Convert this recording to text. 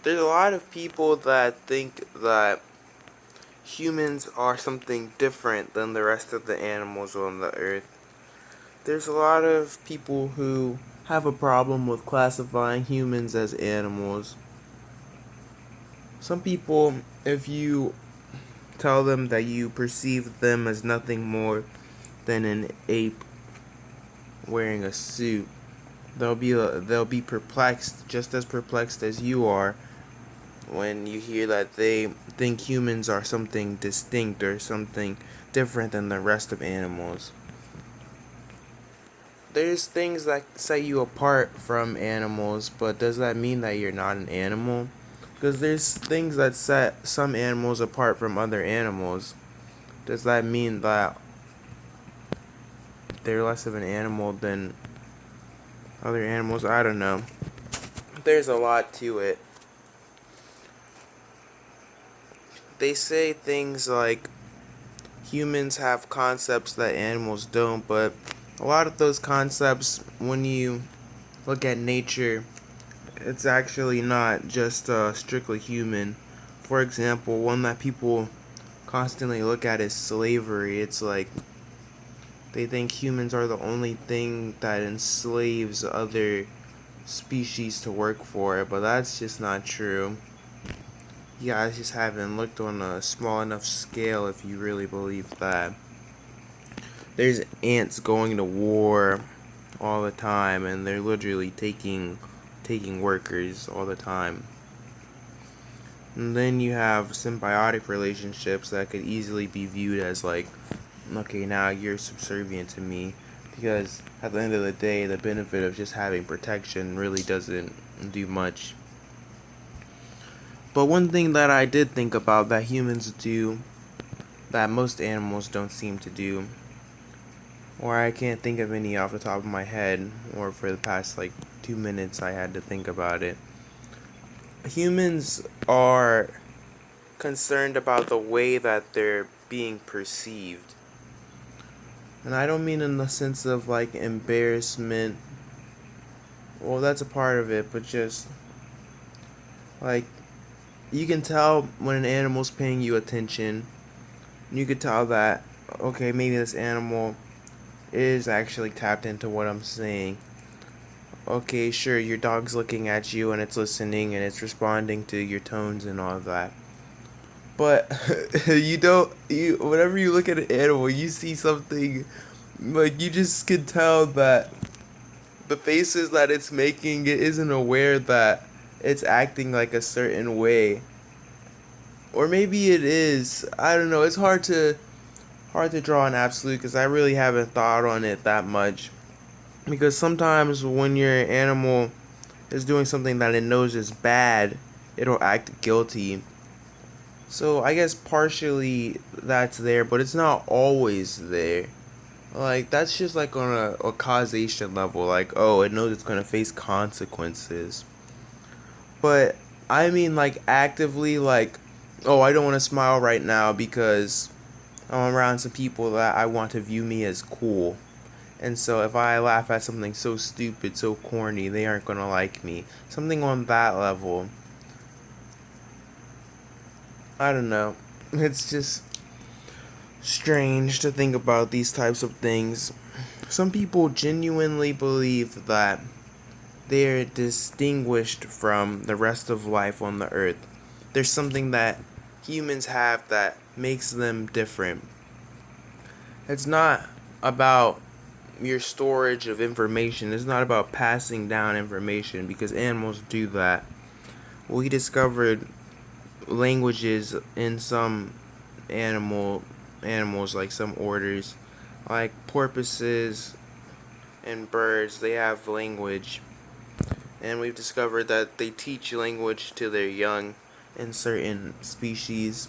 There's a lot of people that think that humans are something different than the rest of the animals on the earth. There's a lot of people who have a problem with classifying humans as animals. Some people, if you tell them that you perceive them as nothing more than an ape wearing a suit, they'll be perplexed, just as perplexed as you are, when you hear that they think humans are something distinct or something different than the rest of animals. There's things that set you apart from animals, but does that mean that you're not an animal? Because there's things that set some animals apart from other animals. Does that mean that they're less of an animal than other animals? I don't know. There's a lot to it. They say things like humans have concepts that animals don't, but a lot of those concepts, when you look at nature, it's actually not just strictly human. For example, one that people constantly look at is slavery. It's like they think humans are the only thing that enslaves other species to work for it, but that's just not true. You guys just haven't looked on a small enough scale if you really believe that. There's ants going to war all the time, and they're literally taking workers all the time. And then you have symbiotic relationships that could easily be viewed as like, okay, now you're subservient to me, because at the end of the day, the benefit of just having protection really doesn't do much. But one thing that I did think about that humans do that most animals don't seem to do, or I can't think of any off the top of my head, or for the past like 2 minutes I had to think about it. Humans are concerned about the way that they're being perceived. And I don't mean in the sense of like embarrassment. Well, that's a part of it, but just like you can tell when an animal's paying you attention. You could tell that, okay, maybe this animal is actually tapped into what I'm saying. Okay, sure, your dog's looking at you and it's listening and it's responding to your tones and all of that. But you don't you whenever you look at an animal, you see something like you just can tell that the faces that it's making, it isn't aware that it's acting like a certain way. Or maybe it is. I don't know. It's hard to draw an absolute because I really haven't thought on it that much. Because sometimes when your animal is doing something that it knows is bad, it'll act guilty. So I guess partially that's there, but it's not always there. Like that's just like on a causation level, like oh it knows it's gonna face consequences. But I mean like actively like oh I don't wanna smile right now because I'm around some people that I want to view me as cool. And so if I laugh at something so stupid, so corny, they aren't gonna like me. Something on that level. I don't know. It's just strange to think about these types of things. Some people genuinely believe that they're distinguished from the rest of life on the earth. There's something that humans have that makes them different. It's not about your storage of information. It's not about passing down information because animals do that. We discovered languages in some animals like some orders, like porpoises and birds. They have language, and we've discovered that they teach language to their young in certain species.